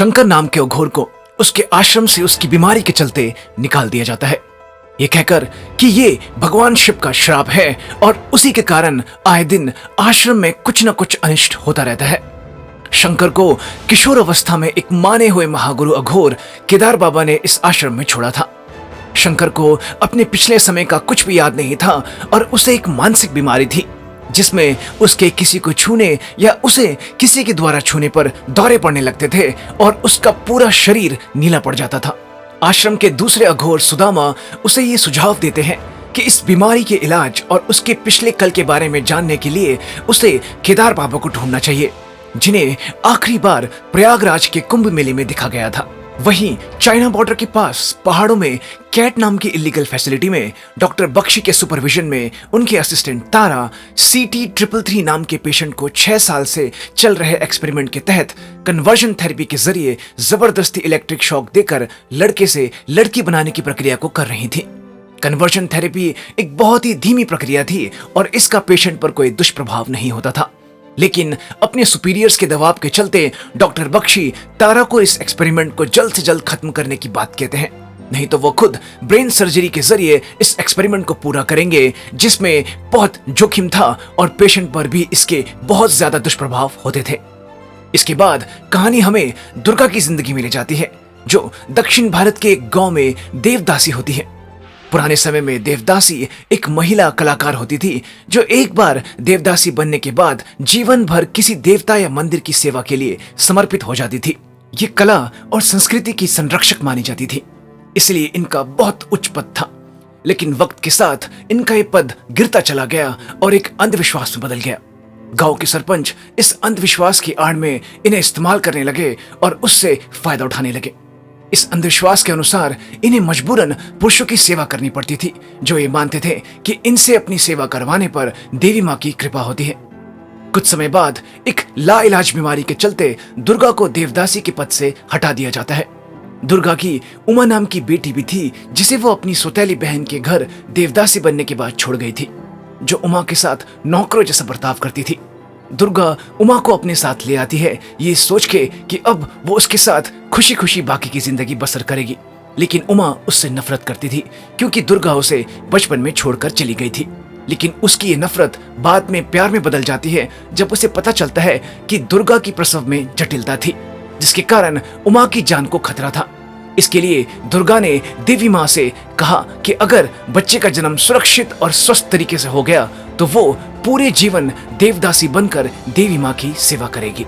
शंकर नाम के अघोर को उसके आश्रम से उसकी बीमारी के चलते निकाल दिया जाता है, ये कहकर कि ये भगवान शिव का श्राप है और उसी के कारण आए दिन आश्रम में कुछ न कुछ अनिष्ट होता रहता है। शंकर को किशोर अवस्था में एक माने हुए महागुरु अघोर केदार बाबा ने इस आश्रम में छोड़ा था। शंकर को अपने पिछले समय का कुछ भी याद नहीं था और उसे एक मानसिक बीमारी थी जिसमें उसके किसी को छूने या उसे किसी के द्वारा छूने पर दौरे पड़ने लगते थे और उसका पूरा शरीर नीला पड़ जाता था। आश्रम के दूसरे अघोर सुदामा उसे ये सुझाव देते हैं कि इस बीमारी के इलाज और उसके पिछले कल के बारे में जानने के लिए उसे केदार बाबा को ढूंढना चाहिए, जिन्हें आखिरी बार प्रयागराज के कुंभ मेले में दिखा गया था। वहीं चाइना बॉर्डर के पास पहाड़ों में कैट नाम की इलीगल फैसिलिटी में डॉक्टर बख्शी के सुपरविजन में उनके असिस्टेंट तारा CT333 नाम के पेशेंट को 6 साल से चल रहे एक्सपेरिमेंट के तहत कन्वर्जन थेरेपी के जरिए जबरदस्ती इलेक्ट्रिक शॉक देकर लड़के से लड़की बनाने की प्रक्रिया को कर रही थी। कन्वर्जन थेरेपी एक बहुत ही धीमी प्रक्रिया थी और इसका पेशेंट पर कोई दुष्प्रभाव नहीं होता था, लेकिन अपने सुपीरियर्स के दबाव के चलते डॉक्टर बख्शी तारा को इस एक्सपेरिमेंट को जल्द से जल्द खत्म करने की बात कहते हैं, नहीं तो वो खुद ब्रेन सर्जरी के जरिए इस एक्सपेरिमेंट को पूरा करेंगे, जिसमें बहुत जोखिम था और पेशेंट पर भी इसके बहुत ज्यादा दुष्प्रभाव होते थे। इसके बाद कहानी हमें दुर्गा की जिंदगी में ले जाती है, जो दक्षिण भारत के एक गांव में देवदासी होती है। पुराने समय में देवदासी एक महिला कलाकार होती थी जो एक बार देवदासी बनने के बाद जीवन भर किसी देवता या मंदिर की सेवा के लिए समर्पित हो जाती थी। ये कला और संस्कृति की संरक्षक मानी जाती थी, इसलिए इनका बहुत उच्च पद था। लेकिन वक्त के साथ इनका ये पद गिरता चला गया और एक अंधविश्वास में बदल गया। गांव के सरपंच इस अंधविश्वास की आड़ में इन्हें इस्तेमाल करने लगे और उससे फायदा उठाने लगे। इस अंधविश्वास के अनुसार इन्हें मजबूरन पुरुषों की सेवा करनी पड़ती थी, जो ये मानते थे कि इनसे अपनी सेवा करवाने पर देवी माँ की कृपा होती है। कुछ समय बाद एक लाइलाज बीमारी के चलते दुर्गा को देवदासी के पद से हटा दिया जाता है। दुर्गा की उमा नाम की बेटी भी थी, जिसे वो अपनी सौतेली बहन के घर देवदासी बनने के बाद छोड़ गई थी, जो उमा के साथ नौकरों जैसा बर्ताव करती थी। दुर्गा उमा को अपने साथ ले आती है, ये सोच के कि अब वो उसके साथ खुशी खुशी बाकी की जिंदगी बसर करेगी। लेकिन उमा उससे नफरत करती थी क्योंकि दुर्गा उसे बचपन में छोड़कर चली गई थी। लेकिन उसकी ये नफरत बाद में प्यार में बदल जाती है जब उसे पता चलता है कि दुर्गा की प्रसव में जटिलता थी, जिसके कारण उमा की जान को खतरा था। इसके लिए दुर्गा ने देवी माँ से कहा कि अगर बच्चे का जन्म सुरक्षित और स्वस्थ तरीके से हो गया तो वो पूरे जीवन देवदासी बनकर देवी माँ की सेवा करेगी।